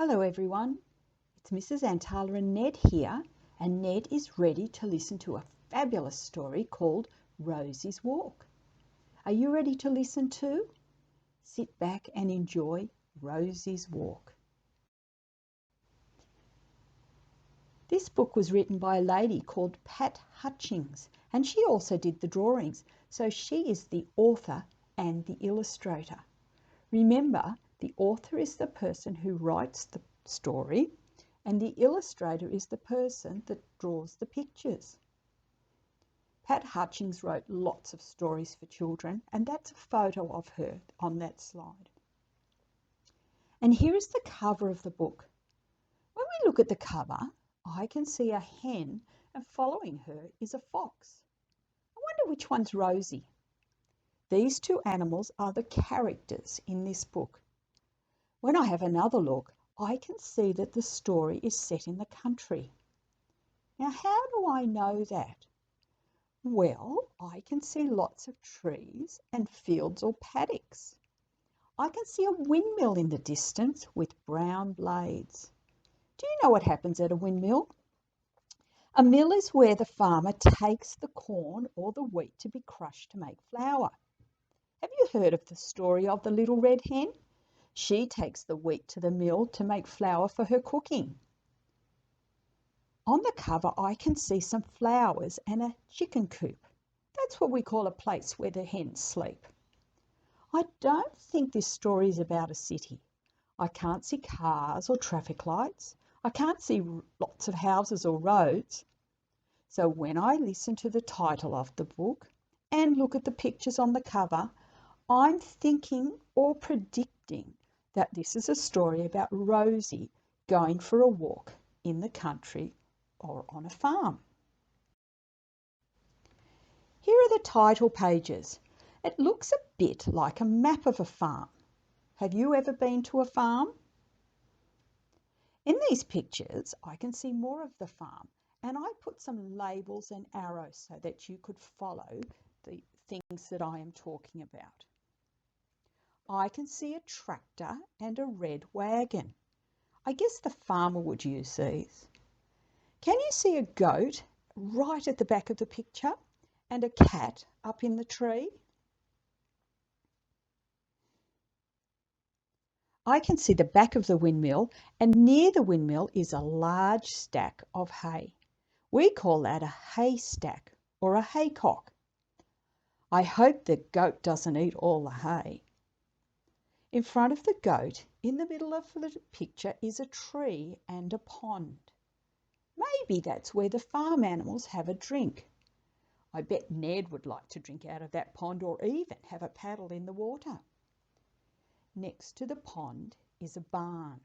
Hello everyone, it's Mrs. Antala and Ned here, and Ned is ready to listen to a fabulous story called Rosie's Walk. Are you ready to listen too? Sit back and enjoy Rosie's Walk. This book was written by a lady called Pat Hutchings, and she also did the drawings, so she is the author and the illustrator. Remember, the author is the person who writes the story, and the illustrator is the person that draws the pictures. Pat Hutchings wrote lots of stories for children, and that's a photo of her on that slide. And here is the cover of the book. When we look at the cover, I can see a hen, and following her is a fox. I wonder which one's Rosie. These two animals are the characters in this book. When I have another look, I can see that the story is set in the country. Now, how do I know that? Well, I can see lots of trees and fields or paddocks. I can see a windmill in the distance with brown blades. Do you know what happens at a windmill? A mill is where the farmer takes the corn or the wheat to be crushed to make flour. Have you heard of the story of the little red hen? She takes the wheat to the mill to make flour for her cooking. On the cover, I can see some flowers and a chicken coop. That's what we call a place where the hens sleep. I don't think this story is about a city. I can't see cars or traffic lights. I can't see lots of houses or roads. So when I listen to the title of the book and look at the pictures on the cover, I'm thinking or predicting that this is a story about Rosie going for a walk in the country or on a farm. Here are the title pages. It looks a bit like a map of a farm. Have you ever been to a farm? In these pictures, I can see more of the farm, and I put some labels and arrows so that you could follow the things that I am talking about. I can see a tractor and a red wagon. I guess the farmer would use these. Can you see a goat right at the back of the picture and a cat up in the tree? I can see the back of the windmill, and near the windmill is a large stack of hay. We call that a haystack or a haycock. I hope the goat doesn't eat all the hay. In front of the goat, in the middle of the picture, is a tree and a pond. Maybe that's where the farm animals have a drink. I bet Ned would like to drink out of that pond or even have a paddle in the water. Next to the pond is a barn.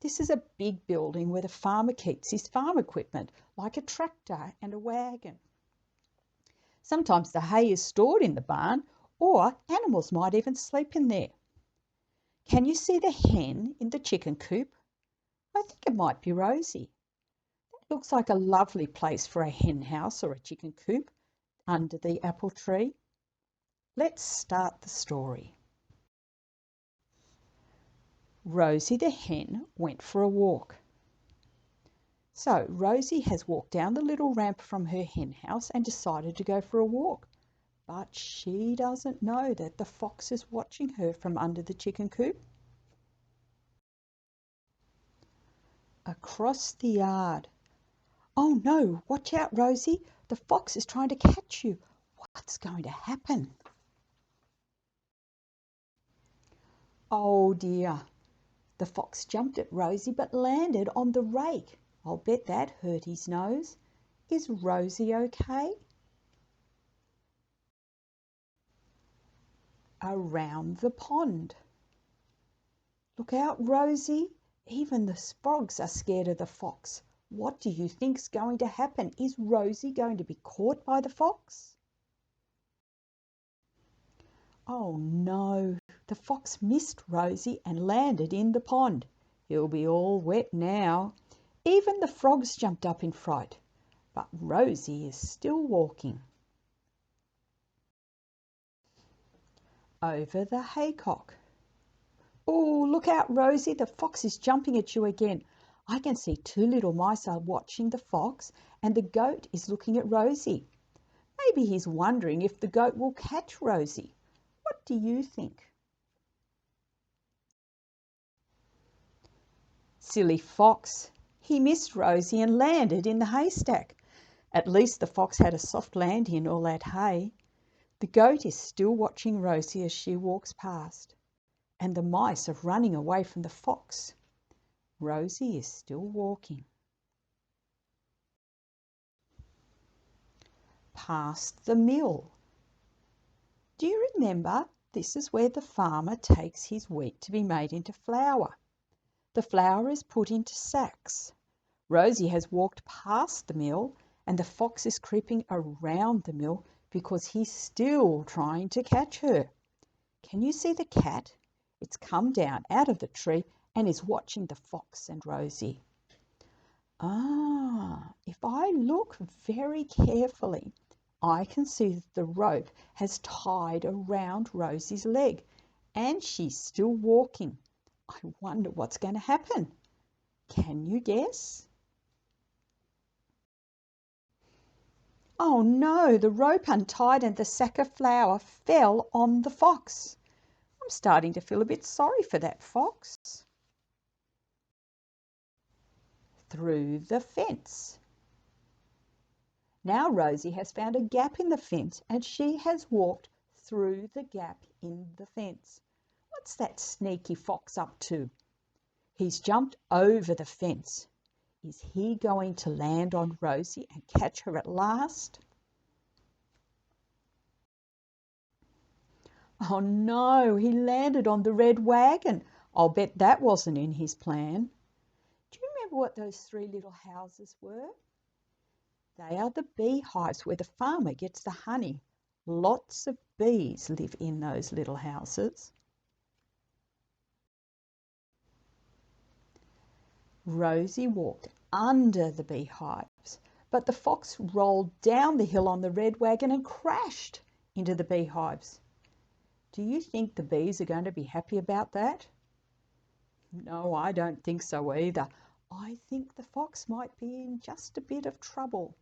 This is a big building where the farmer keeps his farm equipment, like a tractor and a wagon. Sometimes the hay is stored in the barn, or animals might even sleep in there. Can you see the hen in the chicken coop? I think it might be Rosie. That looks like a lovely place for a hen house or a chicken coop under the apple tree. Let's start the story. Rosie the hen went for a walk. So Rosie has walked down the little ramp from her hen house and decided to go for a walk. But she doesn't know that the fox is watching her from under the chicken coop. Across the yard. Oh no, watch out, Rosie. The fox is trying to catch you. What's going to happen? Oh dear. The fox jumped at Rosie but landed on the rake. I'll bet that hurt his nose. Is Rosie okay? Around the pond. Look out, Rosie. Even the frogs are scared of the fox. What do you think's going to happen? Is Rosie going to be caught by the fox? Oh no, the fox missed Rosie and landed in the pond. He'll be all wet now. Even the frogs jumped up in fright, but Rosie is still walking. Over the haycock. Oh, look out, Rosie, the fox is jumping at you again. I can see two little mice are watching the fox and the goat is looking at Rosie. Maybe he's wondering if the goat will catch Rosie. What do you think? Silly fox. He missed Rosie and landed in the haystack. At least the fox had a soft landing in all that hay. The goat is still watching Rosie as she walks past, and the mice are running away from the fox. Rosie is still walking. Past the mill. Do you remember? This is where the farmer takes his wheat to be made into flour. The flour is put into sacks. Rosie has walked past the mill and the fox is creeping around the mill because he's still trying to catch her. Can you see the cat? It's come down out of the tree and is watching the fox and Rosie. If I look very carefully, I can see that the rope has tied around Rosie's leg and she's still walking. I wonder what's going to happen. Can you guess? Oh no, the rope untied and the sack of flour fell on the fox. I'm starting to feel a bit sorry for that fox. Through the fence. Now Rosie has found a gap in the fence and she has walked through the gap in the fence. What's that sneaky fox up to? He's jumped over the fence. Is he going to land on Rosie and catch her at last? Oh no, he landed on the red wagon. I'll bet that wasn't in his plan. Do you remember what those three little houses were? They are the beehives where the farmer gets the honey. Lots of bees live in those little houses. Rosie walked under the beehives, but the fox rolled down the hill on the red wagon and crashed into the beehives. Do you think the bees are going to be happy about that? No, I don't think so either. I think the fox might be in just a bit of trouble.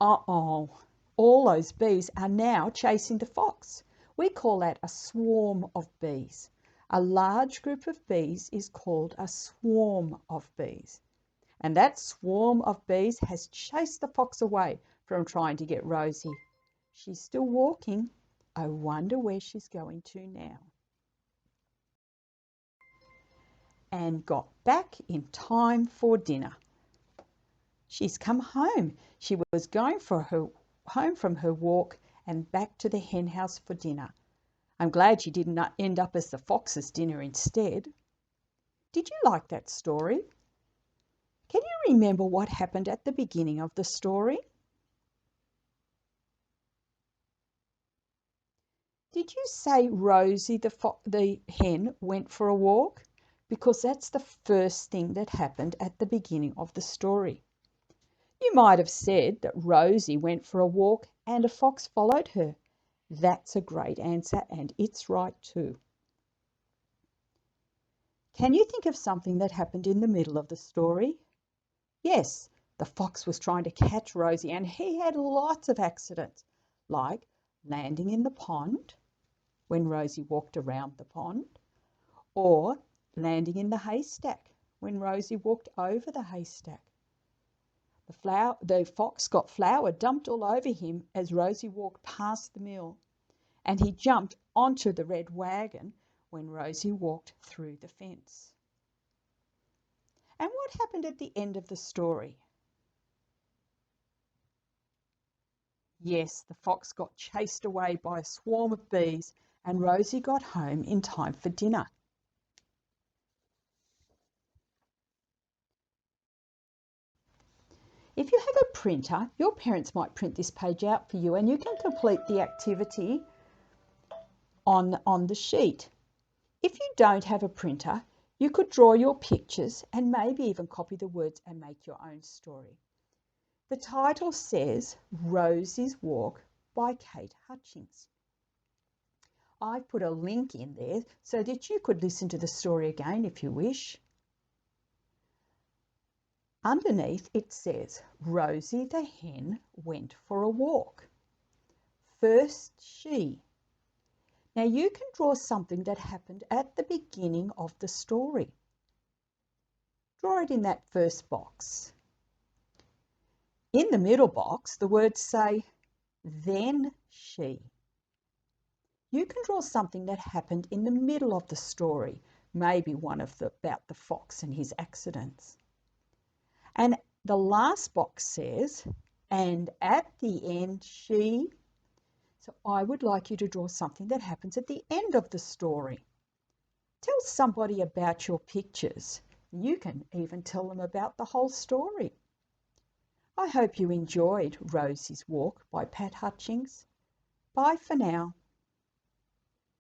Uh-oh, all those bees are now chasing the fox. We call that a swarm of bees. A large group of bees is called a swarm of bees. And that swarm of bees has chased the fox away from trying to get Rosie. She's still walking. I wonder where she's going to now. And got back in time for dinner. She's come home. She was going home from her walk and back to the hen house for dinner. I'm glad she didn't end up as the fox's dinner instead. Did you like that story? Can you remember what happened at the beginning of the story? Did you say Rosie the hen went for a walk? Because that's the first thing that happened at the beginning of the story. You might have said that Rosie went for a walk and a fox followed her. That's a great answer and it's right too. Can you think of something that happened in the middle of the story? Yes, the fox was trying to catch Rosie and he had lots of accidents, like landing in the pond when Rosie walked around the pond, or landing in the haystack when Rosie walked over the haystack. The fox got flour dumped all over him as Rosie walked past the mill, and he jumped onto the red wagon when Rosie walked through the fence. And what happened at the end of the story? Yes, the fox got chased away by a swarm of bees and Rosie got home in time for dinner. If you have a printer, your parents might print this page out for you and you can complete the activity on the sheet. If you don't have a printer, you could draw your pictures and maybe even copy the words and make your own story. The title says Rosie's Walk by Kate Hutchings. I put a link in there so that you could listen to the story again if you wish. Underneath it says, Rosie the hen went for a walk. First she. Now you can draw something that happened at the beginning of the story. Draw it in that first box. In the middle box, the words say, then she. You can draw something that happened in the middle of the story, maybe one of about the fox and his accidents. And the last box says, and at the end she. So I would like you to draw something that happens at the end of the story. Tell somebody about your pictures. You can even tell them about the whole story. I hope you enjoyed Rosie's Walk by Pat Hutchings. Bye for now.